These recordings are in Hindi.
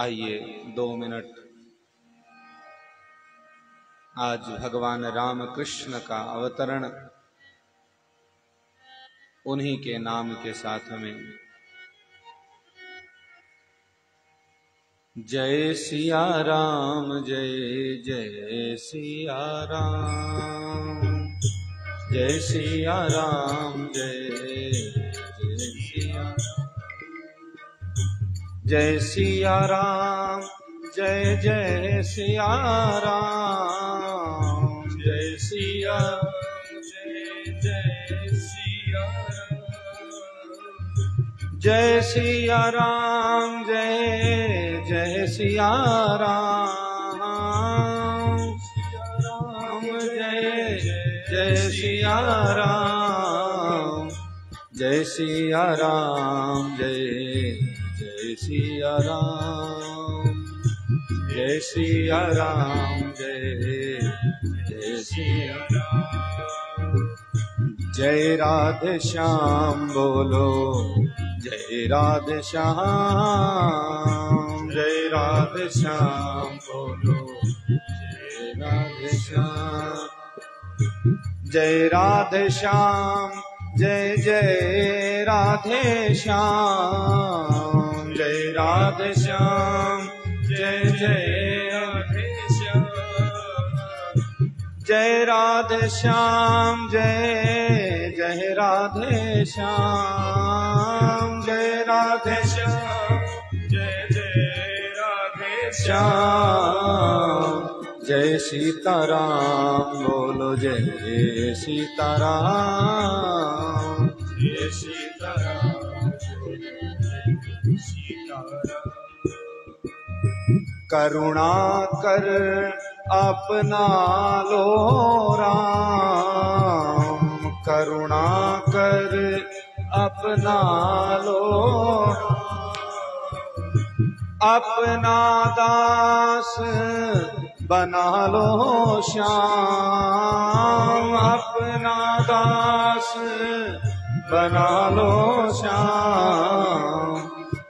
आइए 2 मिनट आज भगवान राम कृष्ण का अवतरण उन्हीं के नाम के साथ हमें जय सिया राम जय जय सिया राम जय सिया राम जय जय सिया जय सिया राम जय जय सिया राम जय सिया जय जय सिया जय सिया राम जय जय सिया राम जय जय सिया राम जय सिया राम जय जय सिया राम जय सिया राम जय जय सिया राम जय राधे श्याम बोलो जय राधे श्याम जय राधे श्याम बोलो जय राधे श्याम जय राधे श्याम जय जय राधे श्याम जय राधे श्याम जय जय राधे श्याम जय राधे श्याम जय जय राधे श्याम जय राधे श्याम जय जय राधे श्याम जय सीताराम बोलो जय सीताराम जय सीताराम जय सीताराम करुणा कर अपना लो राम करुणा कर अपना लो अपना दास बना लो श्याम अपना दास बना लो श्याम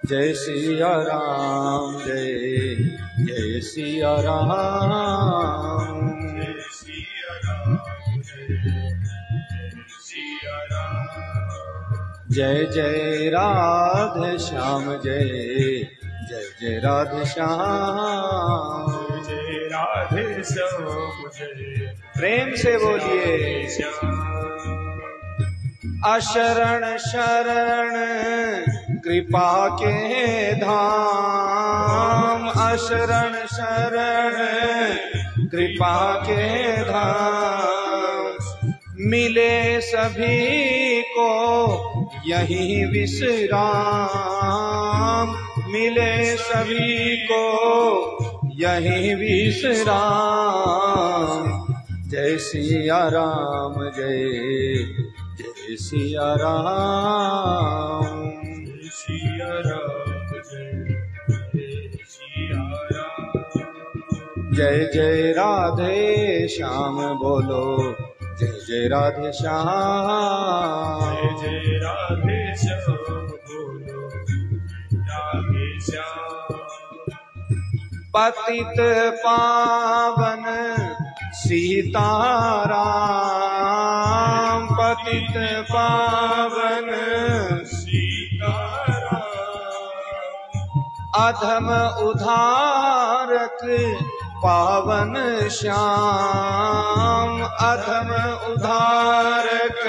जय सिया राम जय जय सिया राम जय सिया राम जय सिया राम जय जय राधे श्याम जय जय जय राधे श्याम जय राधे श्याम जय प्रेम से बोलिए अशरण शरण कृपा के धाम अशरण शरण कृपा के धाम मिले सभी को यही विश्राम मिले सभी को यही विश्राम जय सिया राम जय जय सिया राम जय सिया राम जय सिया राम जय जय राधे श्याम बोलो जय जय राधे श्याम जय जय राधे श्याम बोलो राधे श्याम पतित पावन सीताराम पतित पावन सीताराम अधम उद्धारक पावन श्याम अधम उद्धारक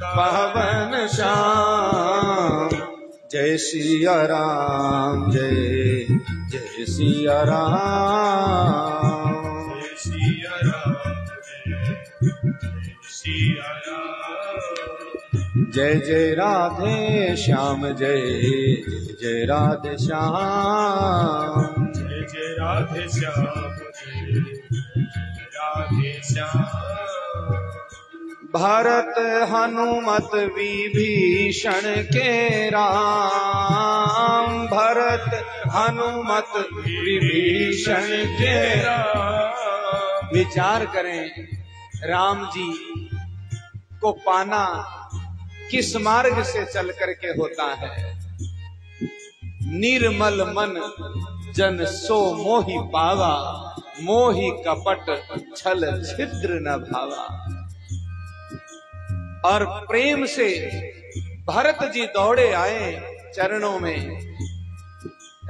पावन श्याम जय सिया राम जय जय सिया राम जय सिया राम जय सिया राम जय जय राधे श्याम जय जय राधे श्याम जय जय राधे श्याम जय राधे श्याम भरत हनुमत विभीषण के राम भरत हनुमत विभीषण के राम विचार करें राम जी को पाना किस मार्ग से चल करके होता है। निर्मल मन जन सो मोहि पावा, मोहि कपट छल छिद्र न भावा। और प्रेम से भरत जी दौड़े आए चरणों में,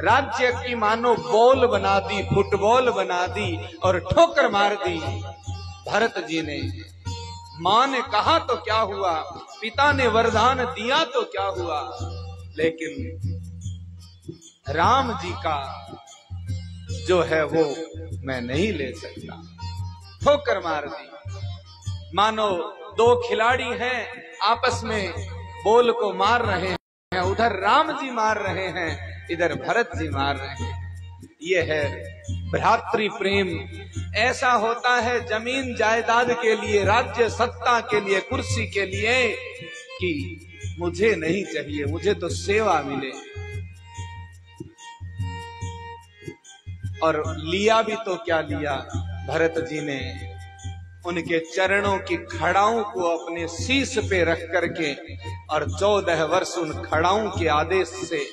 राज्य की मानो बॉल बना दी, फुटबॉल बना दी और ठोकर मार दी भरत जी ने। मां ने कहा तो क्या हुआ, पिता ने वरदान दिया तो क्या हुआ, लेकिन राम जी का जो है वो मैं नहीं ले सकता। ठोकर मार दी, मानो दो खिलाड़ी हैं आपस में बॉल को मार रहे हैं, उधर राम जी मार रहे हैं, इधर भरत जी मार रहे हैं। ये है भ्रातृ प्रेम। ऐसा होता है जमीन जायदाद के लिए, राज्य सत्ता के लिए, कुर्सी के लिए, कि मुझे नहीं चाहिए, मुझे तो सेवा मिले। और लिया भी तो क्या लिया भरत जी ने, उनके चरणों की खड़ाओं को अपने शीश पे रख करके और 14 वर्ष उन खड़ाओं के आदेश से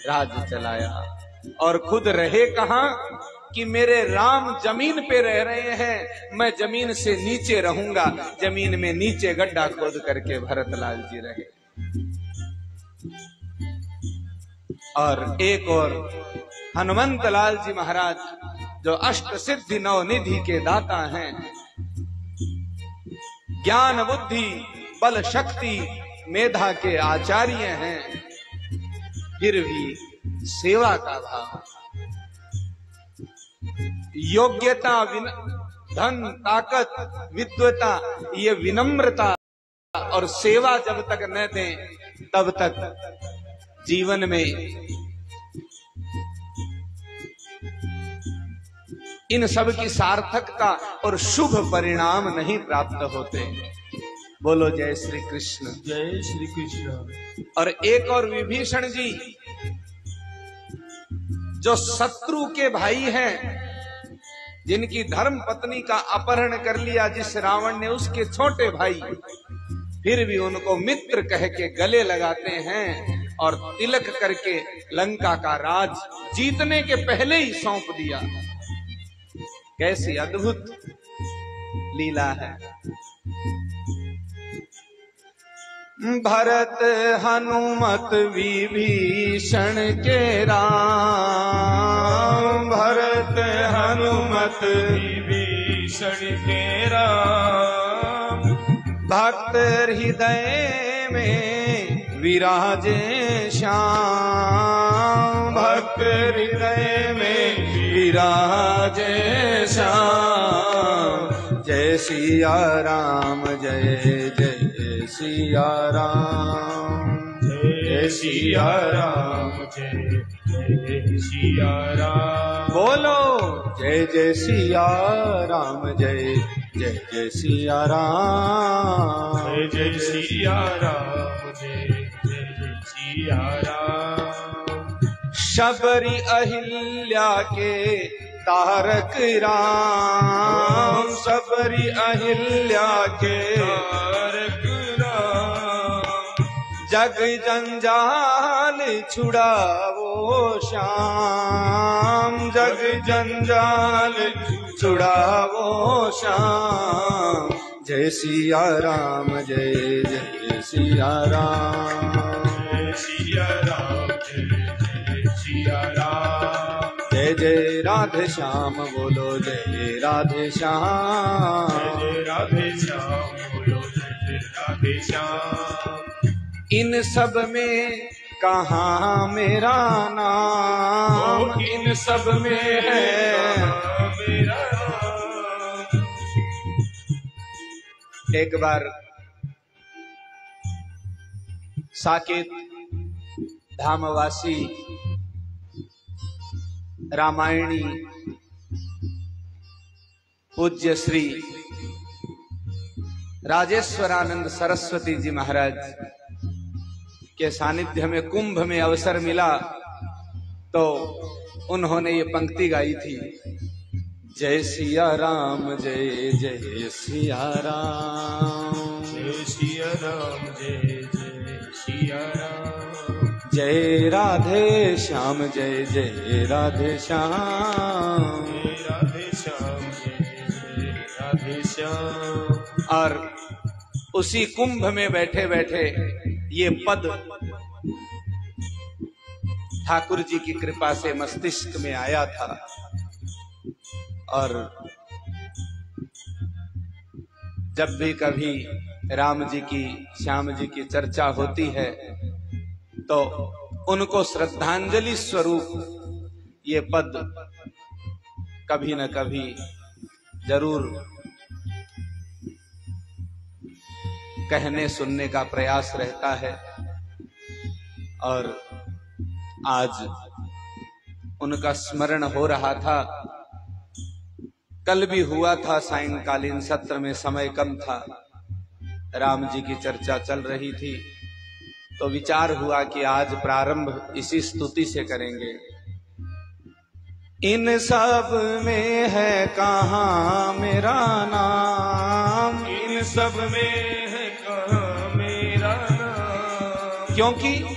राज चलाया। और खुद रहे कहां कि मेरे राम जमीन पे रह रहे हैं, मैं जमीन से नीचे रहूंगा। जमीन में नीचे गड्ढा खोद करके भरतलाल जी रहे। और एक और हनुमंत लाल जी महाराज, जो अष्ट सिद्धि नव निधि के दाता हैं, ज्ञान बुद्धि बल शक्ति मेधा के आचार्य हैं, फिर भी सेवा का भाव, योग्यता, धन, ताकत, विद्वता, ये विनम्रता और सेवा जब तक न दें तब तक जीवन में इन सब की सार्थकता और शुभ परिणाम नहीं प्राप्त होते। बोलो जय श्री कृष्ण। जय श्री कृष्ण। और एक और विभीषण जी, जो शत्रु के भाई हैं, जिनकी धर्म पत्नी का अपहरण कर लिया जिस रावण ने, उसके छोटे भाई, फिर भी उनको मित्र कह के गले लगाते हैं और तिलक करके लंका का राज जीतने के पहले ही सौंप दिया। कैसी अद्भुत लीला है। भरत हनुमत विभीषण के राम, भरत हनुमत विभीषण के राम, भक्त हृदय में विराजे श्याम, भक्त हृदय में विराजे श्याम। जय सिया राम, जय जय सिया राम, जय सिया राम, जय जय सिया राम। बोलो जय जय सिया राम, जय जय जय सिया राम, जय जय सिया राम, जय जय जय सिया राम। शबरी अहिल्या के तारक राम, शबरी अहिल्या के तारक राम, जग जंजाल छुड़ावो श्याम, जग जंजाल छुड़ावो श्याम। जय सिया राम, जय जय सिया राम, जय सिया राम, जय जय सिया राम। जय जय राधे श्याम, बोलो जय राधे श्याम, जय राधे श्याम, बोलो जय जय राधे श्याम। इन सब में कहाँ मेरा नाम, इन सब में है मेरा नाम। एक बार साकेत धामवासी रामायणी पूज्य श्री राजेश्वरानंद सरस्वती जी महाराज के सानिध्य में कुंभ में अवसर मिला तो उन्होंने ये पंक्ति गाई थी, जय सिया राम, जय जय सिया राम, जय सिया राम, जय जय सिया राम। जय राधे श्याम जय जय राधे श्याम, राधे श्याम जय राधे श्याम। और उसी कुंभ में बैठे बैठे ये पद ठाकुर जी की कृपा से मस्तिष्क में आया था। और जब भी कभी राम जी की श्याम जी की चर्चा होती है तो उनको श्रद्धांजलि स्वरूप ये पद कभी न कभी जरूर कहने सुनने का प्रयास रहता है। और आज उनका स्मरण हो रहा था। कल भी हुआ था, सायंकालीन सत्र में समय कम था, राम जी की चर्चा चल रही थी, तो विचार हुआ कि आज प्रारंभ इसी स्तुति से करेंगे। इन सब में है कहाँ मेरा नाम, इन सब में है कहाँ मेरा नाम, क्योंकि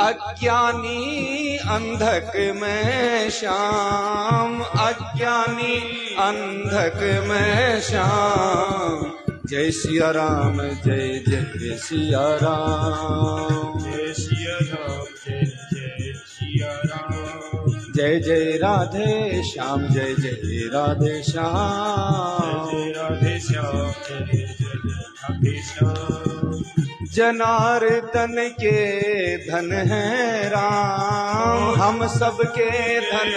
अज्ञानी अंधक में श्याम, अज्ञानी अंधक में श्याम। जय सिया राम जय जय सिया राम, जय सिया राम जय जय सिया राम। जय जय राधे श्याम जय जय राधे श्याम, जय राधे श्याम जय जय राधे श्याम। जनार्दन के धन है राम, हम सबके धन,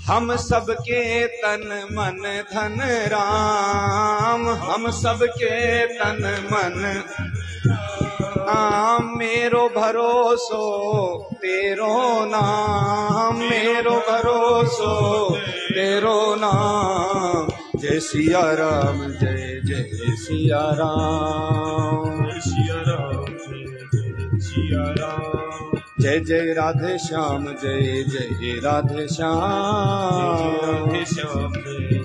हम सबके तन मन धन राम, हम सबके तन मन नाम। मेरो भरोसो तेरो नाम, मेरो भरोसो तेरो नाम। जय सिया राम जय जय सिया राम, जय सिया राम जय जय सिया राम। जय जय राधे श्याम जय जय राधे श्याम, राधे श्याम जय जय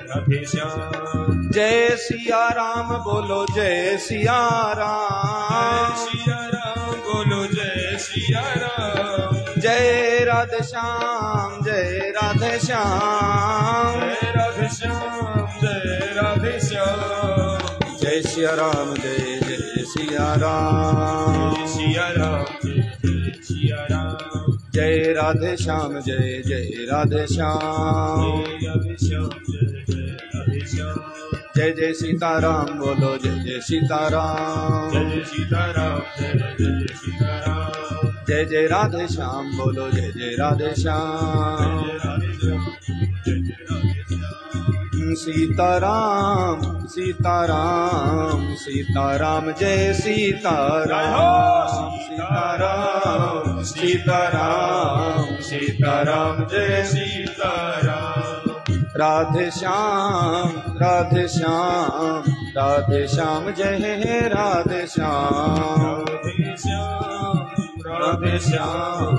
राधे श्याम। जय सिया राम बोलो जय सिया राम, सिया राम बोलो जय सिया राम। जय राधे श्याम जय राधे श्याम, जय राधे श्याम जय राधे श्याम। जय सिया राम जय जय सिया राम, सिया राम जय जय सिया राम। जय राधे श्याम जय जय राधे श्याम, राधे श्याम जय जय राधे श्याम। जय जय सीताराम बोलो जय जय सीताराम, जय जय सीताराम जय जय सीताराम। जय जय राधे श्याम बोलो जय जय राधे श्याम, जय राधे श्याम जय जय राधे श्याम। सीताराम सीताराम सीताराम जय सीताराम, सीताराम सीताराम सीताराम जय सीताराम। राधे श्याम राधे श्याम राधे श्याम जय राधे श्याम, राधे श्याम राधे श्याम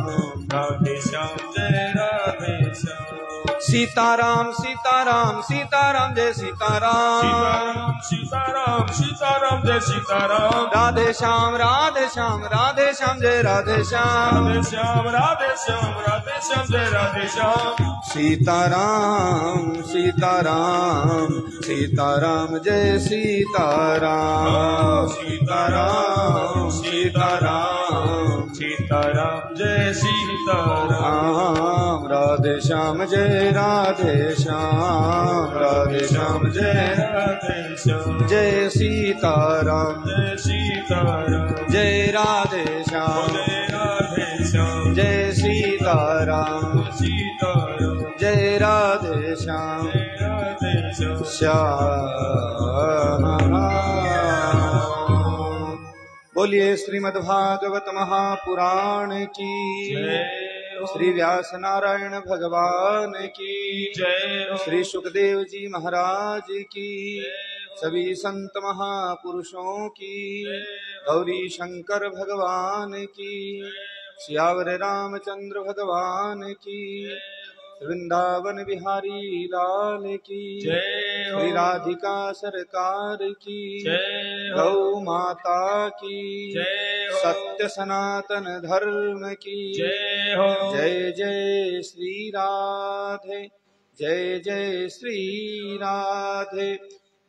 राधे श्याम जय राधे श्याम। सीताराम सीताराम सीताराम जय सीताराम, सीताराम सीताराम सीताराम जय सीताराम। राधे श्याम राधे श्याम राधे श्याम जय राधे श्याम, राधे श्याम राधे श्याम राधे श्याम जय राधे श्याम। सीताराम सीताराम सीताराम जय सीताराम, सीताराम सीताराम सीताराम जय सीताराम। राधे श्याम जय राधे श्याम, राधे श्याम जय राधे श्याम जय सीताराम, जय सीताराम। जय राधे श्याम जय राधे श्याम जय सीताराम, सीताराम। जय राधे श्याम जय राधे श्याम श्याम। बोलिए श्रीमद्भागवत महापुराण की जय हो। श्री व्यास नारायण भगवान की जय हो। श्री सुखदेव जी महाराज की, सभी संत महापुरुषों की, गौरी शंकर भगवान की, सियावर रामचंद्र भगवान की, वृंदावन बिहारी लाल की जय हो। श्री राधिका सरकार की जय हो। गौ माता की जय हो। सत्य सनातन धर्म की जय हो। जय जय श्री राधे, जय जय श्री राधे,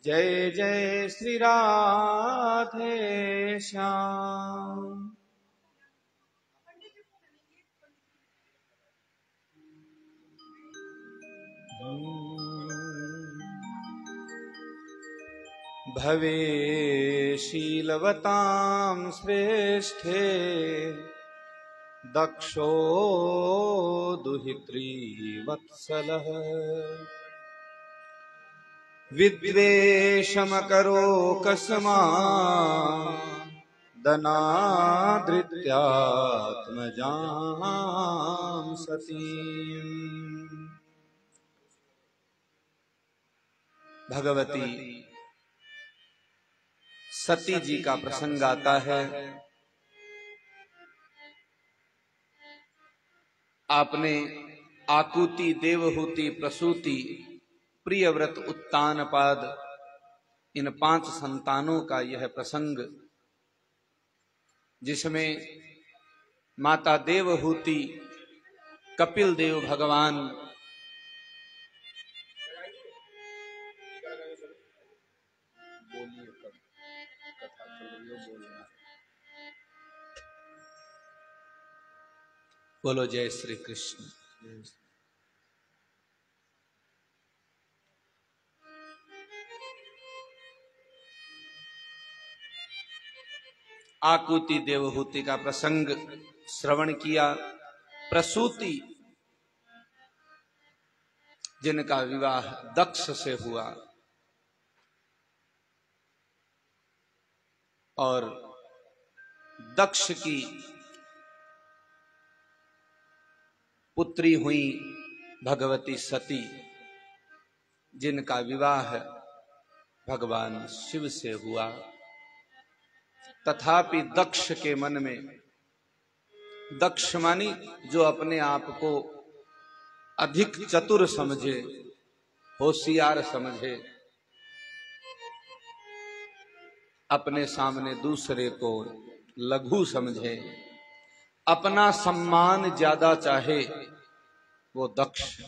जय जय श्री राधे श्याम। भवे शीलवतां श्रेष्ठे दक्षो दुहितृवत्सलः विद्वेषमकरो कस्मात् दनादृत्यात्मजां सतीम्। भगवती सती जी का प्रसंग आता है। आपने आकुति, देवहूति, प्रसूति, प्रियव्रत, उत्तानपाद, इन 5 संतानों का यह प्रसंग, जिसमें माता देवहूति कपिल देव भगवान बोलो जय श्री कृष्ण। आकुति देवहूति का प्रसंग श्रवण किया। प्रसूति, जिनका विवाह दक्ष से हुआ, और दक्ष की पुत्री हुई भगवती सती, जिनका विवाह भगवान शिव से हुआ। तथापि दक्ष के मन में, दक्ष मानी जो अपने आप को अधिक चतुर समझे, होशियार समझे, अपने सामने दूसरे को लघु समझे, अपना सम्मान ज्यादा चाहे, वो दक्ष।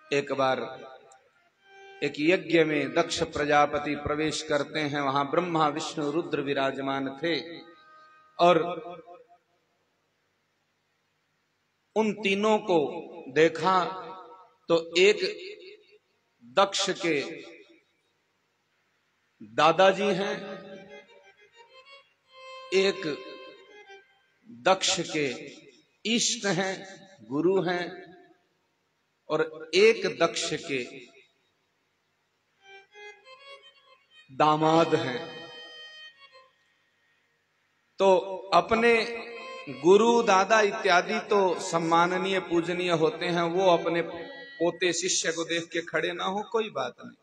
एक बार एक यज्ञ में दक्ष प्रजापति प्रवेश करते हैं। वहां ब्रह्मा, विष्णु, रुद्र विराजमान थे, और उन तीनों को देखा तो एक दक्ष के दादाजी हैं, एक दक्ष के इष्ट हैं, गुरु हैं, और एक दक्ष के दामाद हैं। तो अपने गुरु, दादा इत्यादि तो सम्माननीय, पूजनीय होते हैं, वो अपने पोते शिष्य को देख के खड़े ना हो, कोई बात नहीं,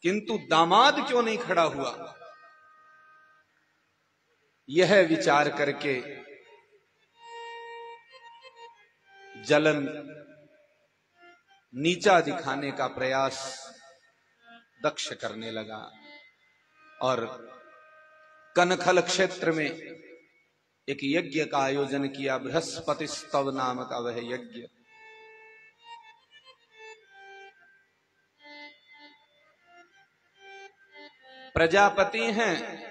किंतु दामाद क्यों नहीं खड़ा हुआ, यह विचार करके जलन, नीचा दिखाने का प्रयास दक्ष करने लगा। और कनखल क्षेत्र में एक यज्ञ का आयोजन किया, बृहस्पति स्तव नाम का वह यज्ञ। प्रजापति हैं,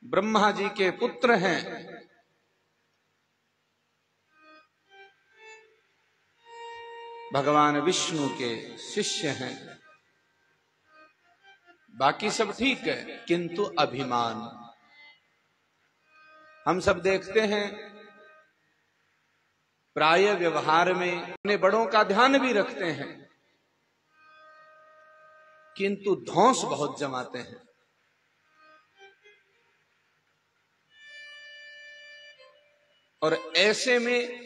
ब्रह्मा जी के पुत्र हैं, भगवान विष्णु के शिष्य हैं, बाकी सब ठीक है, किंतु अभिमान। हम सब देखते हैं प्राय व्यवहार में अपने बड़ों का ध्यान भी रखते हैं, किंतु धौंस बहुत जमाते हैं। और ऐसे में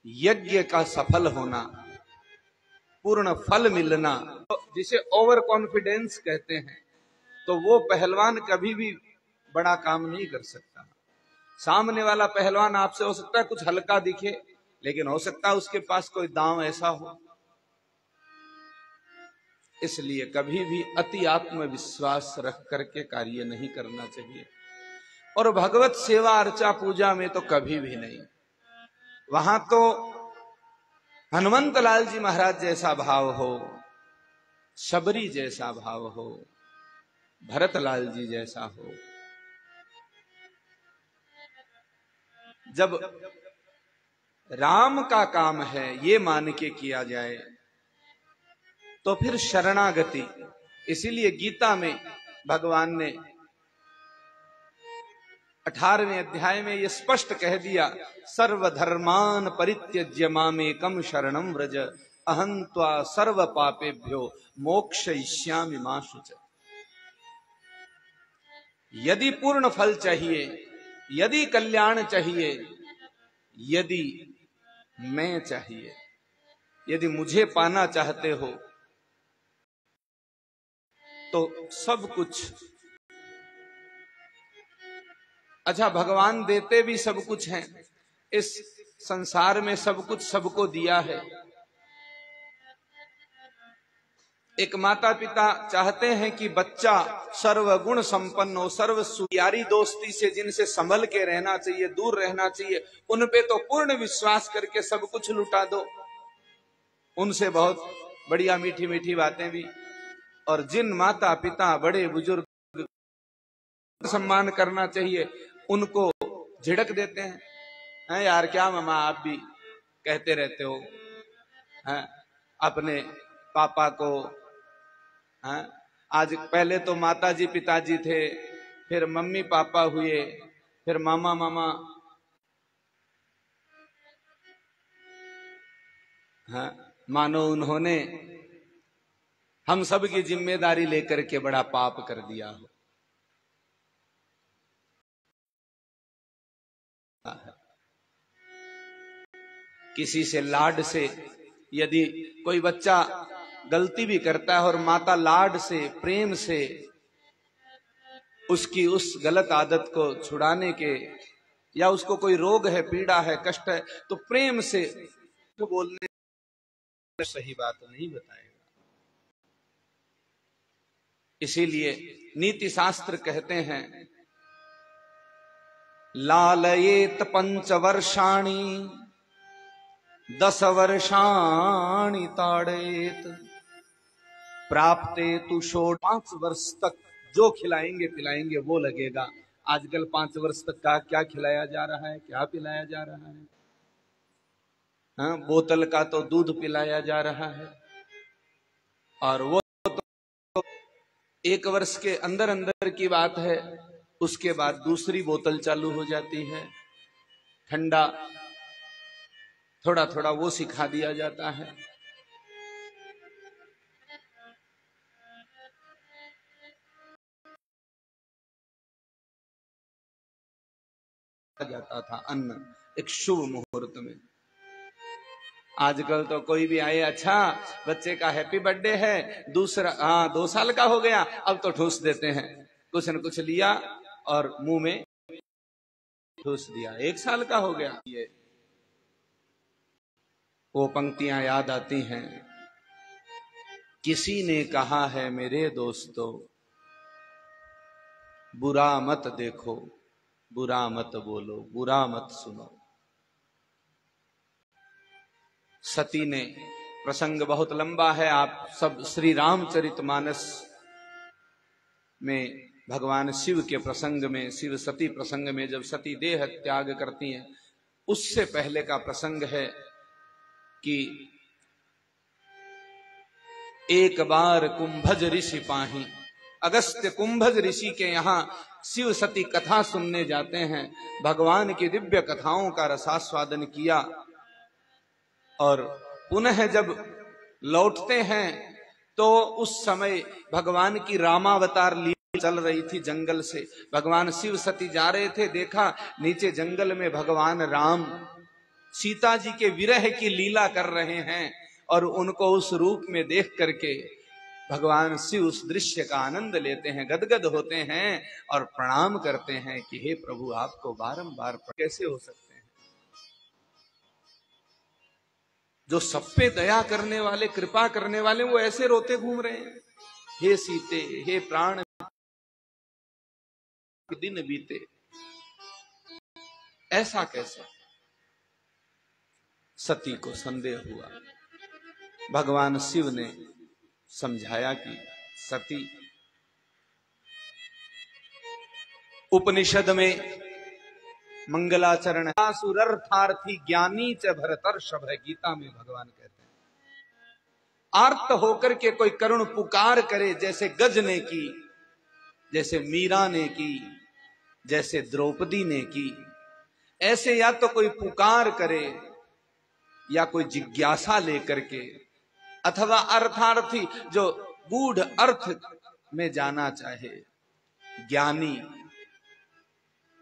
यज्ञ का सफल होना, पूर्ण फल मिलना, जिसे ओवर कॉन्फिडेंस कहते हैं, तो वो पहलवान कभी भी बड़ा काम नहीं कर सकता। सामने वाला पहलवान आपसे हो सकता है कुछ हल्का दिखे, लेकिन हो सकता है उसके पास कोई दांव ऐसा हो। इसलिए कभी भी अति आत्मविश्वास रख करके कार्य नहीं करना चाहिए। और भगवत सेवा अर्चा पूजा में तो कभी भी नहीं। वहां तो हनुमंत लाल जी महाराज जैसा भाव हो, शबरी जैसा भाव हो, भरत लाल जी जैसा हो। जब राम का काम है ये मान के किया जाए तो फिर शरणागति। इसीलिए गीता में भगवान ने 18वें अध्याय में ये स्पष्ट कह दिया, सर्वधर्मान परित्यज्य मामेकं शरणं व्रज अहं त्वा सर्व पापेभ्यो मोक्षयिष्यामि मा शुच। यदि पूर्ण फल चाहिए, यदि कल्याण चाहिए, यदि मैं चाहिए, यदि मुझे पाना चाहते हो तो सब कुछ। अच्छा, भगवान देते भी सब कुछ हैं। इस संसार में सब कुछ सबको दिया है। एक माता पिता चाहते हैं कि बच्चा सर्वगुण संपन्न हो, सर्व यारी दोस्ती से जिनसे संभल के रहना चाहिए, दूर रहना चाहिए, उन पे तो पूर्ण विश्वास करके सब कुछ लुटा दो। उनसे बहुत बढ़िया मीठी मीठी बातें भी। और जिन माता पिता बड़े बुजुर्ग सम्मान करना चाहिए उनको झिड़क देते हैं। हैं यार, क्या मामा आप भी कहते रहते हो, हैं अपने पापा को। हैं आज पहले तो माता जी पिताजी थे, फिर मम्मी पापा हुए, फिर मामा मामा। हाँ, मानो उन्होंने हम सब की जिम्मेदारी लेकर के बड़ा पाप कर दिया हो। किसी से लाड से यदि कोई बच्चा गलती भी करता है और माता लाड से प्रेम से उसकी उस गलत आदत को छुड़ाने के, या उसको कोई रोग है, पीड़ा है, कष्ट है, तो प्रेम से तो बोलने सही बात नहीं बताएगा। इसीलिए नीति शास्त्र कहते हैं, लालयेत 5 वर्षाणि 10 वर्षाणि ताड़ेत प्राप्ते तु 5 वर्ष तक जो खिलाएंगे पिलाएंगे वो लगेगा। आजकल 5 वर्ष तक का क्या खिलाया जा रहा है, क्या पिलाया जा रहा है? हाँ, बोतल का तो दूध पिलाया जा रहा है, और वो तो 1 वर्ष के अंदर अंदर की बात है। उसके बाद दूसरी बोतल चालू हो जाती है, ठंडा थोड़ा थोड़ा वो सिखा दिया जाता है। जाता था अन्न एक शुभ मुहूर्त में। आजकल तो कोई भी आए, अच्छा बच्चे का हैप्पी बर्थडे है, दूसरा 2 साल का हो गया, अब तो ठूस देते हैं। कुछ न कुछ लिया और मुंह में ठूस दिया, 1 साल का हो गया। ये वो पंक्तियां याद आती हैं, किसी ने कहा है मेरे दोस्तों, बुरा मत देखो, बुरा मत बोलो, बुरा मत सुनो। सती ने, प्रसंग बहुत लंबा है, आप सब श्री रामचरितमानस में भगवान शिव के प्रसंग में, शिव सती प्रसंग में जब सती देह त्याग करती हैं, उससे पहले का प्रसंग है कि एक बार कुंभज ऋषि पाही, अगस्त्य कुंभज ऋषि के यहाँ शिव सती कथा सुनने जाते हैं। भगवान की दिव्य कथाओं का रसास्वादन किया और पुनः जब लौटते हैं तो उस समय भगवान की रामावतार लीला चल रही थी। जंगल से भगवान शिव सती जा रहे थे, देखा नीचे जंगल में भगवान राम सीता जी के विरह की लीला कर रहे हैं, और उनको उस रूप में देख करके भगवान शिव उस दृश्य का आनंद लेते हैं, गदगद होते हैं और प्रणाम करते हैं कि हे प्रभु, आपको बारंबार कैसे हो सकते हैं। जो सब पे दया करने वाले, कृपा करने वाले, वो ऐसे रोते घूम रहे हैं। हे सीते, हे प्राण दिन बीते, ऐसा कैसे? सती को संदेह हुआ। भगवान शिव ने समझाया कि सती, उपनिषद में मंगलाचरण सुरर्थार्थी ज्ञानी च भरतर्षभ, गीता में भगवान कहते हैं आर्त होकर के कोई करुण पुकार करे, जैसे गज ने की, जैसे मीरा ने की, जैसे द्रौपदी ने की, ऐसे या तो कोई पुकार करे या कोई जिज्ञासा लेकर के, अथवा अर्थार्थी जो गूढ़ अर्थ में जाना चाहे, ज्ञानी,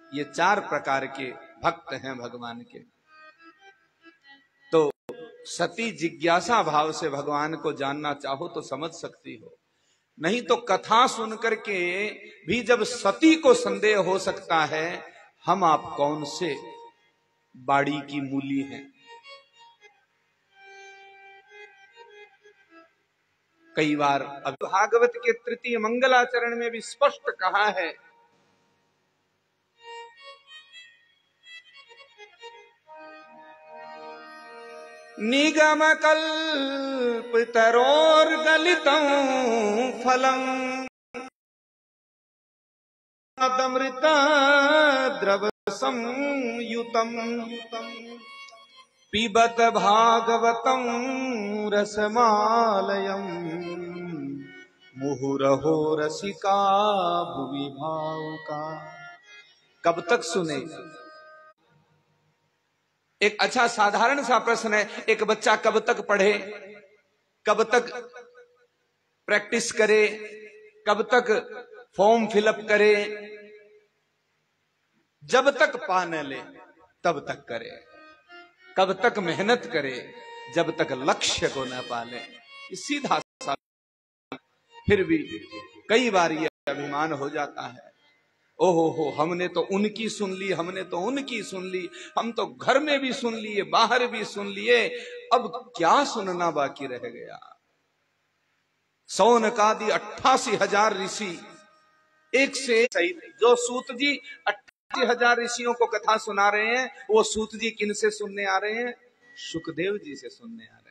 ये 4 प्रकार के भक्त हैं भगवान के। तो सती जिज्ञासा भाव से भगवान को जानना चाहो तो समझ सकती हो, नहीं तो कथा सुनकर के भी जब सती को संदेह हो सकता है, हम आप कौन से बाड़ी की मूली हैं। कई बार अब भागवत के तृतीय मंगलाचरण में भी स्पष्ट कहा है, निगम कल्पितरोर्गलितं फलं अमृत द्रव संयुतं पिबत भागवतं रसमालयं मुहुरहो रसिका भुवि भावुका। कब तक सुने? एक अच्छा साधारण सा प्रश्न है, एक बच्चा कब तक पढ़े, कब तक प्रैक्टिस करे, कब तक फॉर्म फिलअप करे? जब तक पा न ले तब तक करे। कब तक मेहनत करे? जब तक लक्ष्य को न पाले। सीधा सा। फिर भी कई बार ये अभिमान हो जाता है, ओहो हो, हमने तो उनकी सुन ली, हमने तो उनकी सुन ली, हम तो घर में भी सुन लिए, बाहर भी सुन लिए, अब क्या सुनना बाकी रह गया। सौनकादि 88,000 ऋषि एक से सही, जो सूत जी 88,000 ऋषियों को कथा सुना रहे हैं, वो सूत जी किन से सुनने आ रहे हैं? शुकदेव जी से सुनने आ रहे हैं।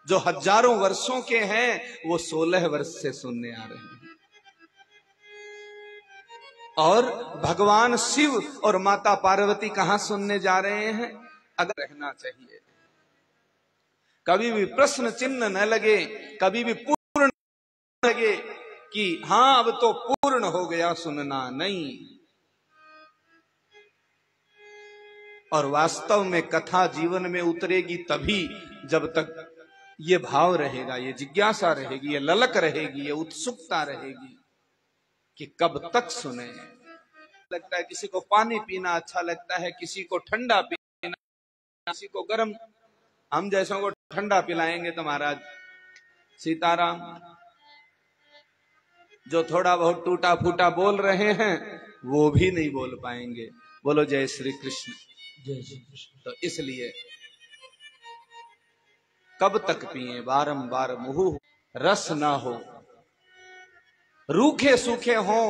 जो हजारों वर्षों के हैं, वो 16 वर्ष से सुनने आ रहे हैं। और भगवान शिव और माता पार्वती कहां सुनने जा रहे हैं? अगर रहना चाहिए, कभी भी प्रश्न चिन्ह न लगे, कभी भी पूर्ण न लगे कि हां अब तो पूर्ण हो गया सुनना, नहीं। और वास्तव में कथा जीवन में उतरेगी तभी जब तक ये भाव रहेगा, ये जिज्ञासा रहेगी, ये ललक रहेगी, ये उत्सुकता रहेगी कि कब तक सुने। लगता है किसी को पानी पीना अच्छा लगता है, किसी को ठंडा पीना, किसी को गर्म। हम जैसों को ठंडा पिलाएंगे तो महाराज सीताराम। जो थोड़ा बहुत टूटा फूटा बोल रहे हैं, वो भी नहीं बोल पाएंगे। बोलो जय श्री कृष्ण। जय श्री कृष्ण। तो इसलिए कब तक पिए? बारंबार मुंह रस ना हो, रूखे सूखे हों,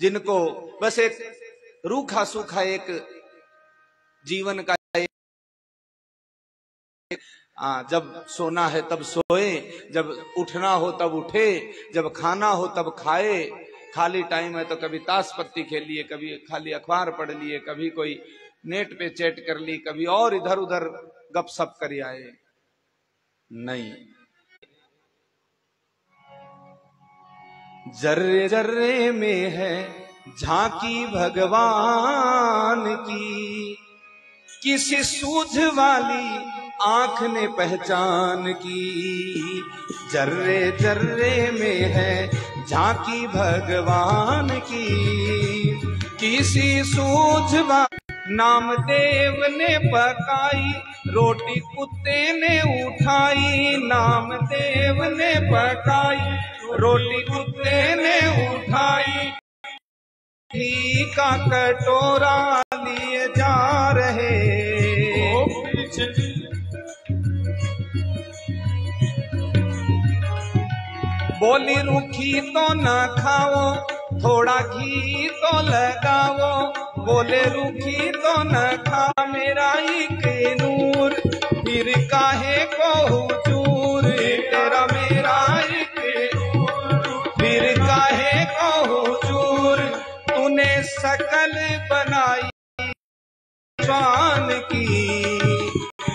जिनको बस एक रूखा सूखा एक जीवन का जब सोना है तब सोए, जब उठना हो तब उठे, जब खाना हो तब खाए। खाली टाइम है तो कभी ताश पत्ती खेल लिए, कभी खाली अखबार पढ़ लिए, कभी कोई नेट पे चैट कर ली, कभी और इधर उधर गपशप कर आए। नहीं, जर्रे जर्रे में है झांकी भगवान की, किसी सूझ वाली आंख ने पहचान की। जर्रे जर्रे में है झांकी भगवान की, किसी सूझ वाली नामदेव ने पकाई रोटी कुत्ते ने उठाई, नामदेव ने पकाई। रोटी कुत्ते ने उठाई, घी का कटोरा लिए जा रहे। बोली रूखी तो न खाओ, थोड़ा घी तो लगाओ। बोले रूखी तो न खा मेरा एक नूर, फिर काहे को हुजूर तेरा मेरा एक नूर, फिर काहे को हुजूर। तूने शकल बनाई स्वान की,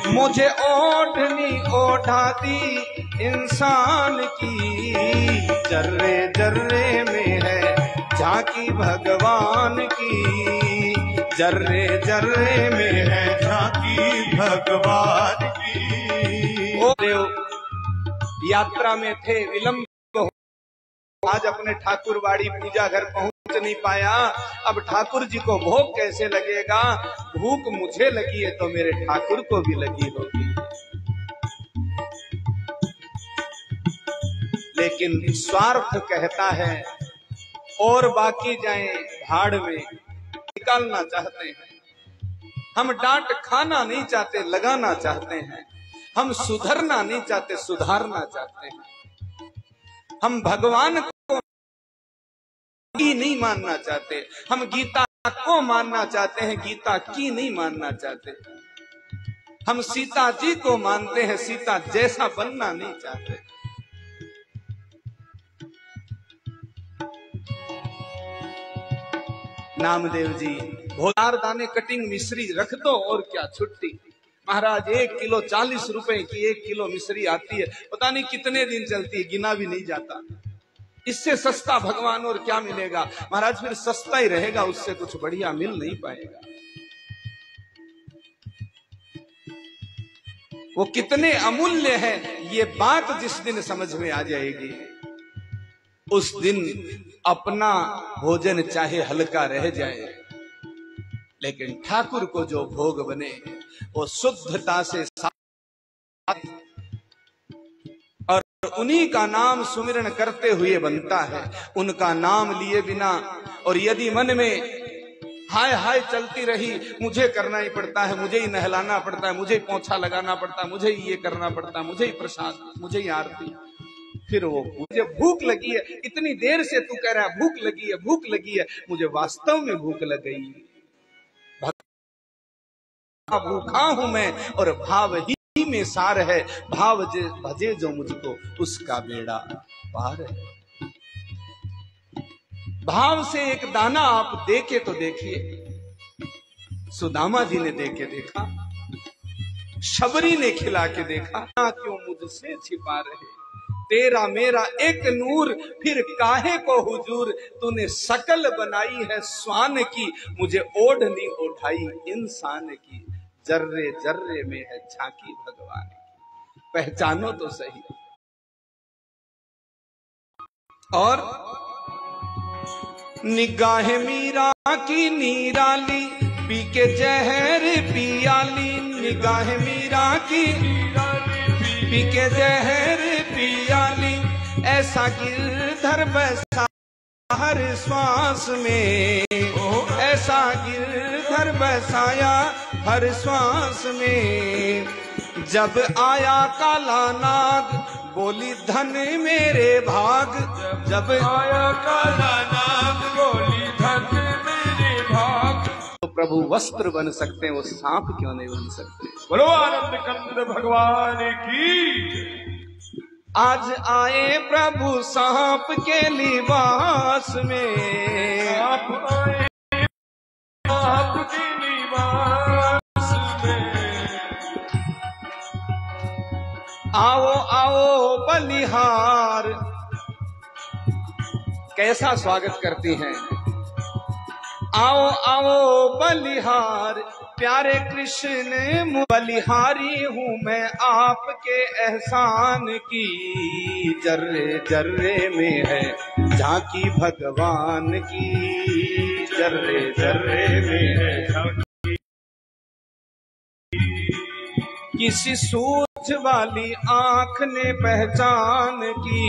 मुझे ओढ़नी ओढ़ा दी इंसान की। जर्रे जर्रे में है झांकी भगवान की, जर्रे जर्रे में है झांकी भगवान की। ओ देव यात्रा में थे, विलंब हो, आज अपने ठाकुरवाड़ी पूजा घर पहुंच नहीं पाया। अब ठाकुर जी को भोग कैसे लगेगा? भूख मुझे लगी है तो मेरे ठाकुर को भी लगी होगी। लेकिन स्वार्थ कहता है और बाकी जाए भाड़ में, निकालना चाहते हैं। हम डांट खाना नहीं चाहते, लगाना चाहते हैं। हम सुधरना नहीं चाहते, सुधारना चाहते हैं। हम भगवान को की नहीं मानना चाहते, हम गीता को मानना चाहते हैं, गीता की नहीं मानना चाहते। हम सीता जी को मानते हैं, सीता जैसा बनना नहीं चाहते। नामदेव जी भोलार दाने कटिंग मिश्री रख दो और क्या छुट्टी। महाराज 1 किलो 40 रुपए की 1 किलो मिश्री आती है, पता नहीं कितने दिन चलती है, गिना भी नहीं जाता। इससे सस्ता भगवान और क्या मिलेगा? महाराज फिर सस्ता ही रहेगा, उससे कुछ बढ़िया मिल नहीं पाएगा। वो कितने अमूल्य है, ये बात जिस दिन समझ में आ जाएगी उस दिन अपना भोजन चाहे हल्का रह जाए, लेकिन ठाकुर को जो भोग बने वो शुद्धता से और उन्हीं का नाम सुमिरन करते हुए बनता है। उनका नाम लिए बिना और यदि मन में हाय हाय चलती रही, मुझे करना ही पड़ता है, मुझे ही नहलाना पड़ता है, मुझे ही पोंछा लगाना पड़ता है, मुझे ही ये करना पड़ता है, मुझे ही प्रसाद, मुझे ही आरती, फिर वो मुझे भूख लगी है, इतनी देर से तू कह रहा है भूख लगी है, भूख लगी है, मुझे वास्तव में भूख लग गई, भूखा हूं मैं और भाव ही में सार है। भाव भजे जो मुझको उसका बेड़ा पार है। भाव से एक दाना आप देके तो देखिए, सुदामा जी ने देके देखा, शबरी ने खिला के देखा, क्यों मुझसे छिपा रहे, तेरा मेरा एक नूर, फिर काहे को हुजूर। तूने शकल बनाई है स्वान की, मुझे ओढ़नी ओढ़ाई इंसान की। जर्रे जर्रे में है झांकी भगवान की, पहचानो तो सही। और निगाह मीरा की नीराली, पी के जहर पियाली। निगाह मीरा की पी के जहर पियाली, ऐसा गिरधर बसा हर श्वास में, ऐसा गिरधर बसाया हर श्वास में। जब आया काला नाग, बोली धन मेरे भाग। जब आया काला नाग, बोली धन मेरे भाग। तो प्रभु वस्त्र बन सकते हैं, वो सांप क्यों नहीं बन सकते? बोलो आनंद कंद भगवान की। आज आए प्रभु सांप के लिबास में, आप आए सांप के लिबास में। आओ आओ बलिहार, कैसा स्वागत करती हैं। आओ आओ बलिहार, प्यारे कृष्ण बलिहारी हूँ मैं आपके एहसान की। जर्रे जर्रे में है झांकी भगवान की, जर्रे जर्रे में है झांकी। किसी सूझ वाली आंख ने पहचान की,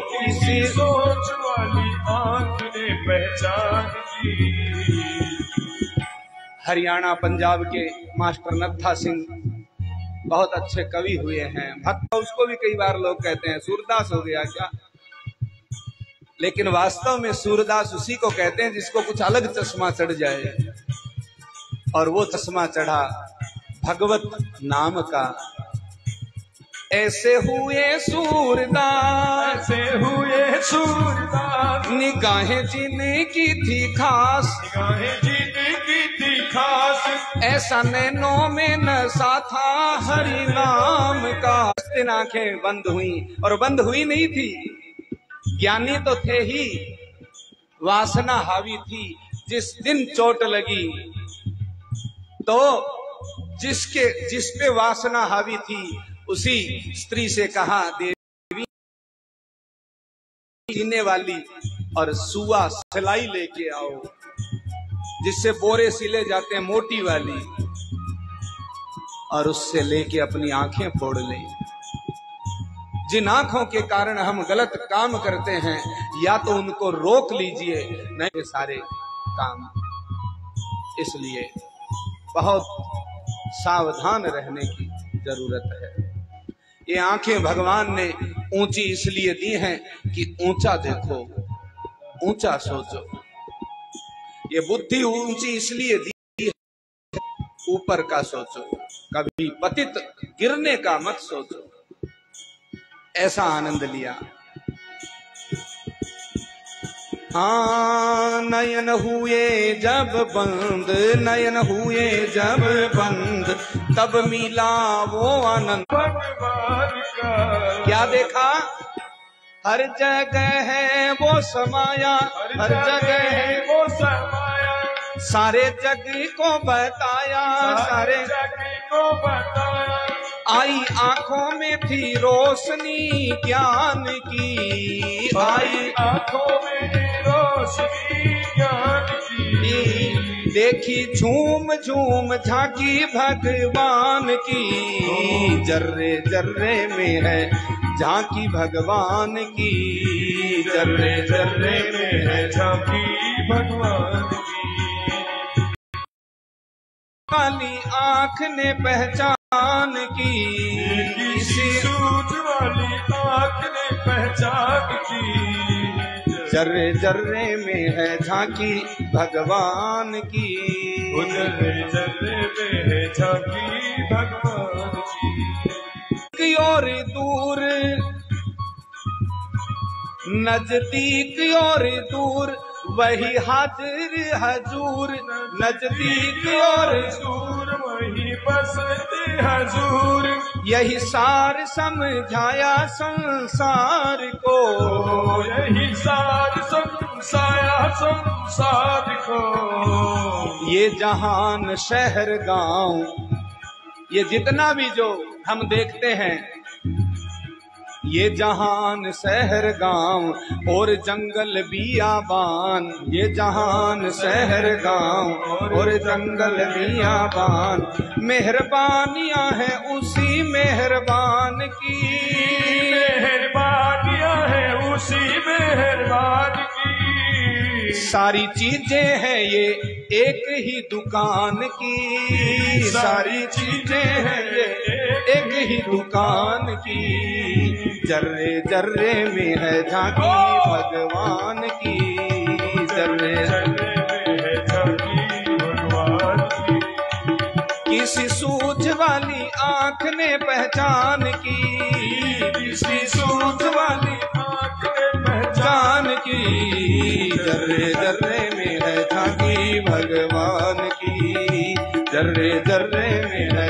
किसी सोच वाली आंख ने पहचान की। हरियाणा पंजाब के मास्टर नत्था सिंह बहुत अच्छे कवि हुए हैं, भक्त। उसको भी कई बार लोग कहते हैं सूरदास हो गया क्या, लेकिन वास्तव में सूरदास उसी को कहते हैं जिसको कुछ अलग चश्मा चढ़ जाए, और वो चश्मा चढ़ा भगवत नाम का। ऐसे हुए सूरदास, ऐसे हुए सूरदास, निगाहें जिनकी थी खास, निगाहें जिनकी थी खास। ऐसा नैनों में नशा था हरि नाम का। उस दिन आंखें बंद हुई, और बंद हुई नहीं थी, ज्ञानी तो थे ही, वासना हावी थी। जिस दिन चोट लगी तो जिस पे वासना हावी थी उसी स्त्री से कहा, देवी जीने वाली और सुआ सिलाई लेके आओ, जिससे बोरे सिले जाते हैं, मोटी वाली, और उससे लेके अपनी आंखें फोड़ ले। जिन आंखों के कारण हम गलत काम करते हैं, या तो उनको रोक लीजिए, नहीं सारे काम। इसलिए बहुत सावधान रहने की जरूरत है। ये आंखें भगवान ने ऊंची इसलिए दी हैं कि ऊंचा देखो, ऊंचा सोचो। ये बुद्धि ऊंची इसलिए दी है, ऊपर का सोचो, कभी पतित गिरने का मत सोचो। ऐसा आनंद लिया। हाँ, नयन हुए जब बंद, नयन हुए जब बंद, तब मिला वो आनंद भगवान का। क्या देखा? हर जगह है वो समाया, हर जगह है वो समाया, सारे जग को बताया, सारे जग को बताया। आई आंखों में थी रोशनी ज्ञान की, आई आंखों में रोशनी ज्ञान की। देखी झूम झूम झांकी भगवान की, जर्रे जर्रे में है झांकी भगवान की, जर्रे जर्रे में है झांकी भगवान की। वाली आंख ने पहचान की, किसी सूझ वाली आंख ने पहचान की। जर्रे जर्रे में है झांकी भगवान की, जर्रे जर्रे में है झांकी भगवान की। और दूर नजदीक और दूर वही हाजिर हजूर, नजदीक और दूर वही बसते हजूर। यही सार समझाया संसार को, यही सार समझाया संसार को। ये जहान शहर गांव, ये जितना भी जो हम देखते हैं, ये जहान शहर गांव और जंगल बियाबान, ये जहान शहर गांव और जंगल बियाबान, मेहरबानियां हैं उसी मेहरबान की, मेहरबानियां हैं उसी मेहरबान की। सारी चीजें हैं ये एक ही दुकान की, सारी चीजें हैं ये एक ही दुकान की। जर्रे जर्रे में है झांकी भगवान की, जर्रे जर्रे में है झांकी भगवान की। किसी सूझ वाली आंख ने पहचान की, किसी सूझ वाली आंख ने पहचान की। जर्रे जर्रे में है झांकी भगवान की, जर्रे जर्रे में है